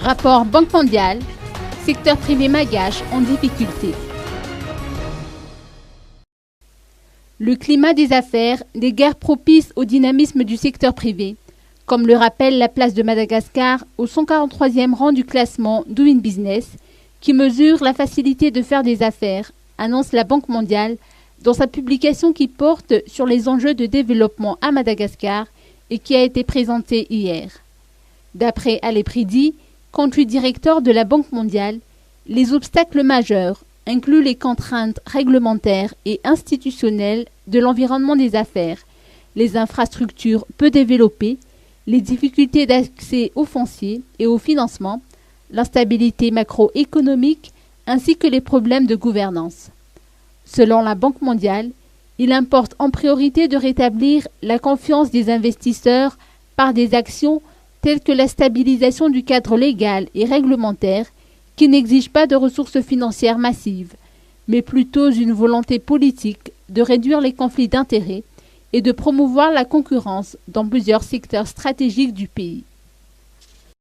Rapport Banque mondiale, secteur privé malgache en difficulté. Le climat des affaires, des guerres propices au dynamisme du secteur privé, comme le rappelle la place de Madagascar au 143e rang du classement Doing Business, qui mesure la facilité de faire des affaires, annonce la Banque mondiale dans sa publication qui porte sur les enjeux de développement à Madagascar et qui a été présentée hier. D'après Alepridi, country director de la Banque mondiale, les obstacles majeurs incluent les contraintes réglementaires et institutionnelles de l'environnement des affaires, les infrastructures peu développées, les difficultés d'accès aux fonciers et au financement, l'instabilité macroéconomique ainsi que les problèmes de gouvernance. Selon la Banque mondiale, il importe en priorité de rétablir la confiance des investisseurs par des actions telles que la stabilisation du cadre légal et réglementaire qui n'exige pas de ressources financières massives, mais plutôt une volonté politique de réduire les conflits d'intérêts et de promouvoir la concurrence dans plusieurs secteurs stratégiques du pays.